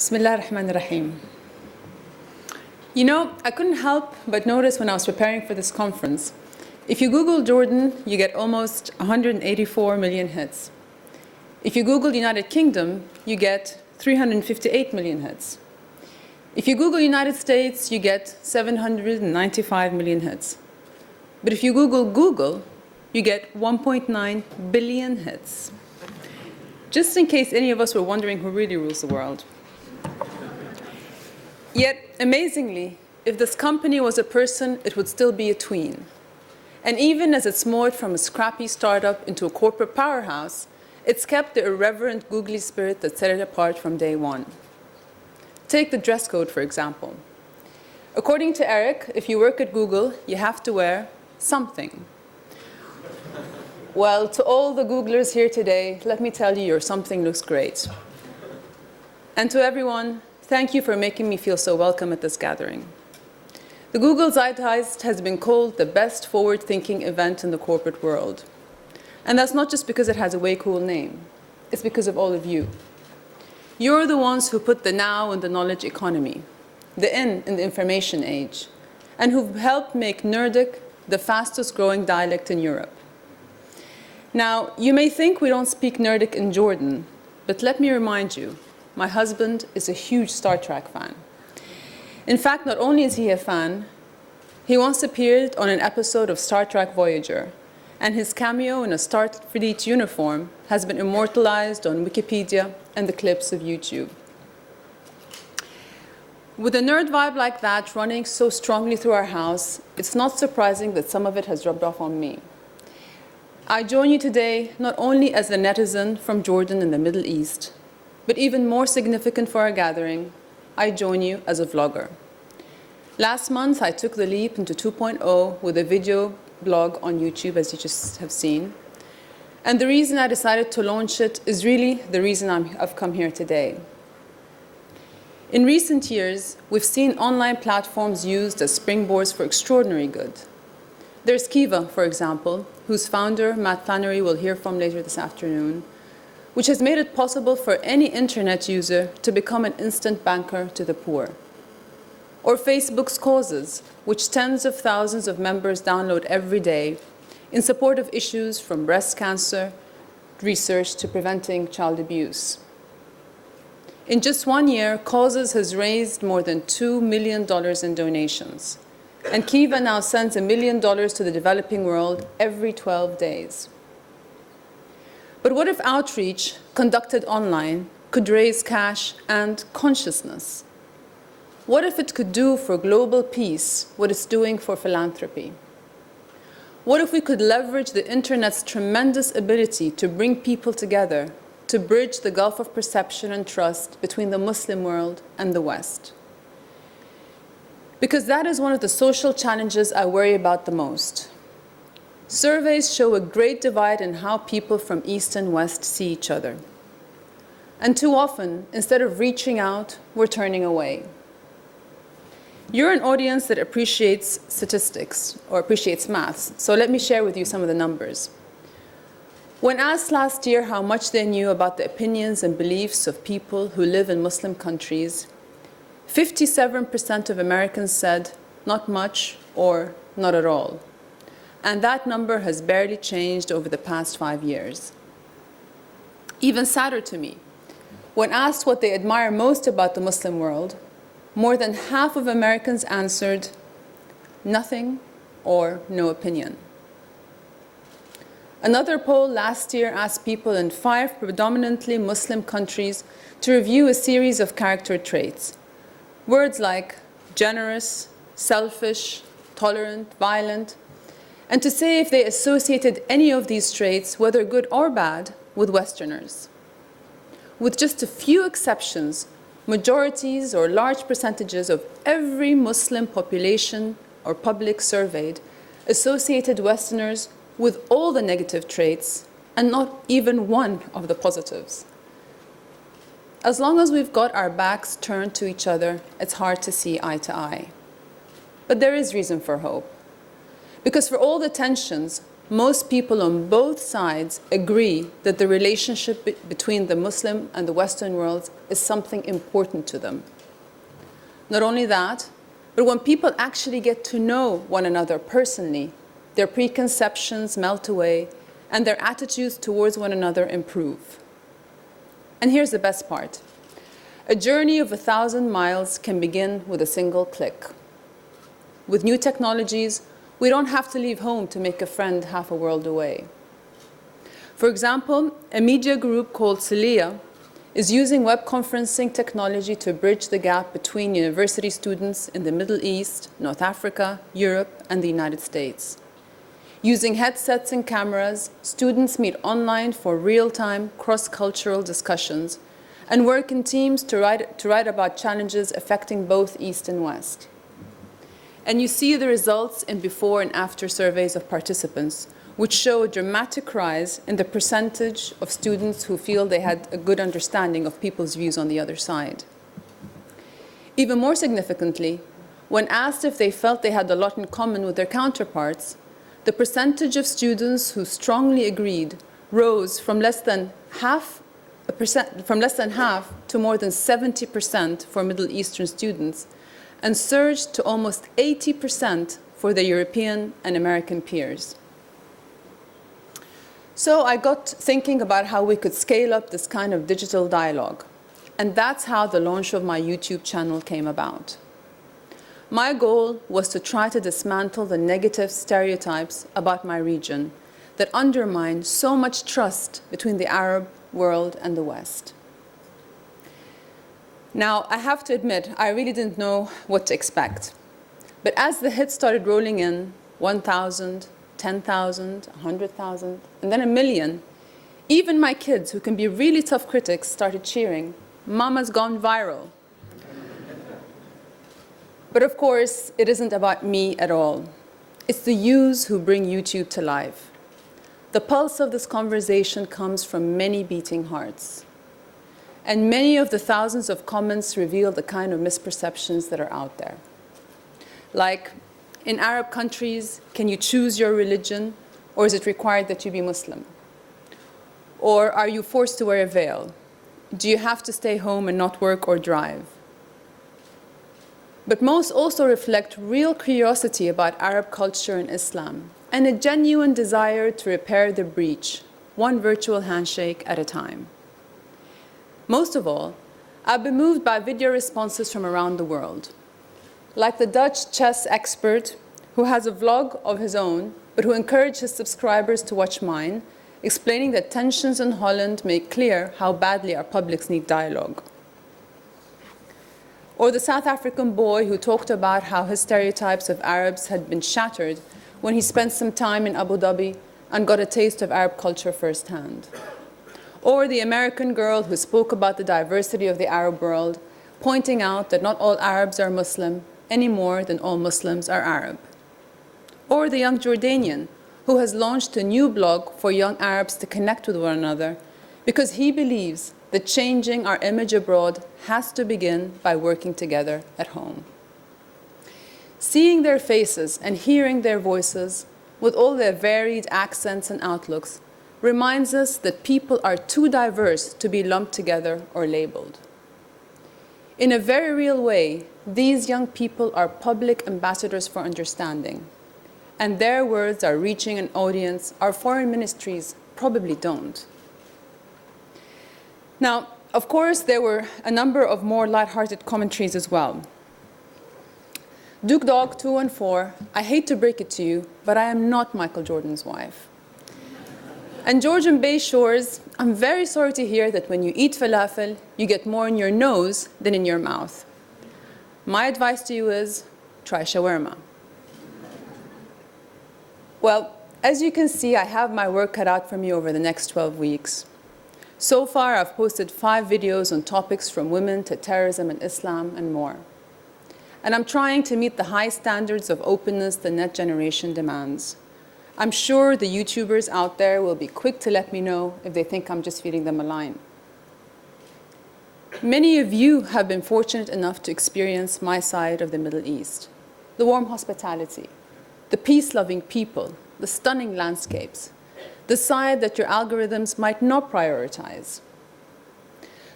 Bismillah ar-Rahman ar-Rahim. You know, I couldn't help but notice when I was preparing for this conference, if you Google Jordan, you get almost 184 million hits. If you Google United Kingdom, you get 358 million hits. If you Google United States, you get 795 million hits. But if you Google Google, you get 1.9 billion hits. Just in case any of us were wondering who really rules the world. Yet, amazingly, if this company was a person, it would still be a tween. And even as it's morphed from a scrappy startup into a corporate powerhouse, it's kept the irreverent, googly spirit that set it apart from day one. Take the dress code, for example. According to Eric, if you work at Google, you have to wear something. Well, to all the Googlers here today, let me tell you, your something looks great. And to everyone, thank you for making me feel so welcome at this gathering. The Google Zeitgeist has been called the best forward-thinking event in the corporate world. And that's not just because it has a way cool name. It's because of all of you. You're the ones who put the now in the knowledge economy, the in the information age, and who've helped make Nerdic the fastest growing dialect in Europe. Now, you may think we don't speak Nerdic in Jordan, but let me remind you, my husband is a huge Star Trek fan. In fact, not only is he a fan, he once appeared on an episode of Star Trek Voyager, and his cameo in a Starfleet uniform has been immortalized on Wikipedia and the clips of YouTube. With a nerd vibe like that running so strongly through our house, it's not surprising that some of it has rubbed off on me. I join you today not only as a netizen from Jordan in the Middle East, but even more significant for our gathering, I join you as a vlogger. Last month, I took the leap into 2.0 with a video blog on YouTube, as you just have seen. And the reason I decided to launch it is really the reason I've come here today. In recent years, we've seen online platforms used as springboards for extraordinary good. There's Kiva, for example, whose founder, Matt Flannery, we'll hear from later this afternoon, which has made it possible for any internet user to become an instant banker to the poor. Or Facebook's Causes, which tens of thousands of members download every day in support of issues from breast cancer research to preventing child abuse. In just 1 year, Causes has raised more than $2 million in donations. And Kiva now sends $1 million to the developing world every 12 days. But what if outreach conducted online could raise cash and consciousness? What if it could do for global peace what it's doing for philanthropy? What if we could leverage the internet's tremendous ability to bring people together, to bridge the gulf of perception and trust between the Muslim world and the West? Because that is one of the social challenges I worry about the most. Surveys show a great divide in how people from East and West see each other. And too often, instead of reaching out, we're turning away. You're an audience that appreciates statistics or appreciates maths, so let me share with you some of the numbers. When asked last year how much they knew about the opinions and beliefs of people who live in Muslim countries, 57% of Americans said not much or not at all. And that number has barely changed over the past 5 years. Even sadder to me, when asked what they admire most about the Muslim world, more than half of Americans answered nothing or no opinion. Another poll last year asked people in 5 predominantly Muslim countries to review a series of character traits. Words like generous, selfish, tolerant, violent, and to say if they associated any of these traits, whether good or bad, with Westerners. With just a few exceptions, majorities or large percentages of every Muslim population or public surveyed associated Westerners with all the negative traits and not even one of the positives. As long as we've got our backs turned to each other, it's hard to see eye to eye. But there is reason for hope. Because for all the tensions, most people on both sides agree that the relationship between the Muslim and the Western worlds is something important to them. Not only that, but when people actually get to know one another personally, their preconceptions melt away and their attitudes towards one another improve. And here's the best part. A journey of 1,000 miles can begin with a single click. With new technologies, we don't have to leave home to make a friend half a world away. For example, a media group called Celia is using web conferencing technology to bridge the gap between university students in the Middle East, North Africa, Europe, and the United States. Using headsets and cameras, students meet online for real-time, cross-cultural discussions and work in teams to write about challenges affecting both East and West. And you see the results in before and after surveys of participants, which show a dramatic rise in the percentage of students who feel they had a good understanding of people's views on the other side. Even more significantly, when asked if they felt they had a lot in common with their counterparts, the percentage of students who strongly agreed rose from less than half to more than 70% for Middle Eastern students, and surged to almost 80% for their European and American peers. So I got thinking about how we could scale up this kind of digital dialogue, and that's how the launch of my YouTube channel came about. My goal was to try to dismantle the negative stereotypes about my region that undermine so much trust between the Arab world and the West. Now, I have to admit, I really didn't know what to expect. But as the hits started rolling in, 1,000, 10,000, 100,000, and then 1 million, even my kids, who can be really tough critics, started cheering, "Mama's gone viral." But of course, it isn't about me at all. It's the yous who bring YouTube to life. The pulse of this conversation comes from many beating hearts. And many of the thousands of comments reveal the kind of misperceptions that are out there. Like, in Arab countries, can you choose your religion, or is it required that you be Muslim? Or are you forced to wear a veil? Do you have to stay home and not work or drive? But most also reflect real curiosity about Arab culture and Islam, and a genuine desire to repair the breach, one virtual handshake at a time. Most of all, I've been moved by video responses from around the world. Like the Dutch chess expert who has a vlog of his own, but who encouraged his subscribers to watch mine, explaining that tensions in Holland make clear how badly our publics need dialogue. Or the South African boy who talked about how his stereotypes of Arabs had been shattered when he spent some time in Abu Dhabi and got a taste of Arab culture firsthand. Or the American girl who spoke about the diversity of the Arab world, pointing out that not all Arabs are Muslim any more than all Muslims are Arab. Or the young Jordanian who has launched a new blog for young Arabs to connect with one another because he believes that changing our image abroad has to begin by working together at home. Seeing their faces and hearing their voices, with all their varied accents and outlooks, reminds us that people are too diverse to be lumped together or labeled. In a very real way, these young people are public ambassadors for understanding, and their words are reaching an audience our foreign ministries probably don't. Now, of course, there were a number of more lighthearted commentaries as well. Duke Dog 214, I hate to break it to you, but I am not Michael Jordan's wife. And Georgian Bay Shores, I'm very sorry to hear that when you eat falafel, you get more in your nose than in your mouth. My advice to you is, try shawarma. Well, as you can see, I have my work cut out for me over the next 12 weeks. So far, I've posted 5 videos on topics from women to terrorism and Islam and more. And I'm trying to meet the high standards of openness the next generation demands. I'm sure the YouTubers out there will be quick to let me know if they think I'm just feeding them a line. Many of you have been fortunate enough to experience my side of the Middle East, the warm hospitality, the peace-loving people, the stunning landscapes, the side that your algorithms might not prioritize.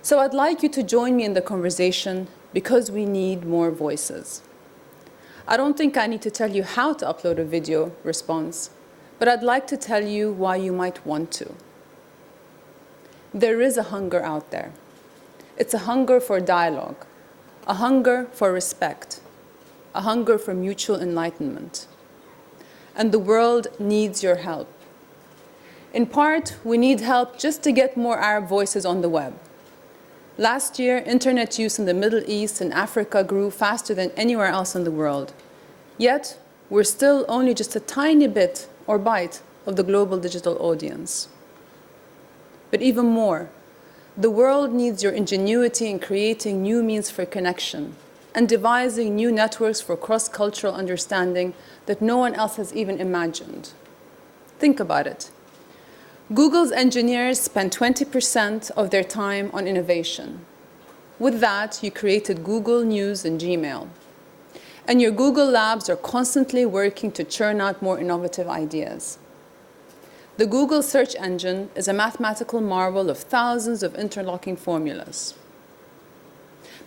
So I'd like you to join me in the conversation because we need more voices. I don't think I need to tell you how to upload a video response, but I'd like to tell you why you might want to. There is a hunger out there. It's a hunger for dialogue, a hunger for respect, a hunger for mutual enlightenment. And the world needs your help. In part, we need help just to get more Arab voices on the web. Last year, internet use in the Middle East and Africa grew faster than anywhere else in the world. Yet, we're still only just a tiny bit or bite of the global digital audience. But even more, the world needs your ingenuity in creating new means for connection and devising new networks for cross-cultural understanding that no one else has even imagined. Think about it. Google's engineers spend 20% of their time on innovation. With that, you created Google News and Gmail. And your Google labs are constantly working to churn out more innovative ideas. The Google search engine is a mathematical marvel of thousands of interlocking formulas.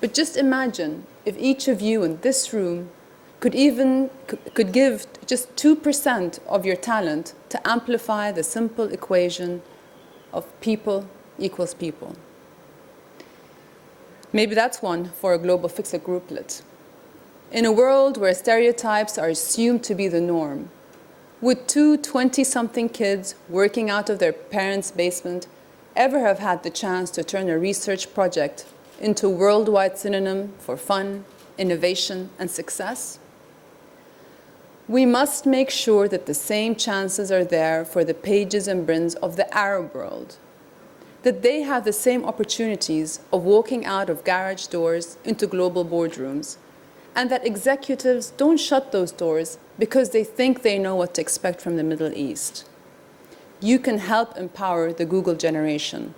But just imagine if each of you in this room could give just 2% of your talent to amplify the simple equation of people equals people. Maybe that's one for a global fix-it grouplet. In a world where stereotypes are assumed to be the norm, would two 20-something kids working out of their parents' basement ever have had the chance to turn a research project into a worldwide synonym for fun, innovation, and success? We must make sure that the same chances are there for the Pages and Brins of the Arab world, that they have the same opportunities of walking out of garage doors into global boardrooms, and that executives don't shut those doors because they think they know what to expect from the Middle East. You can help empower the Google generation,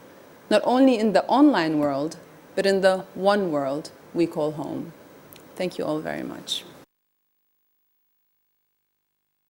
not only in the online world, but in the one world we call home. Thank you all very much.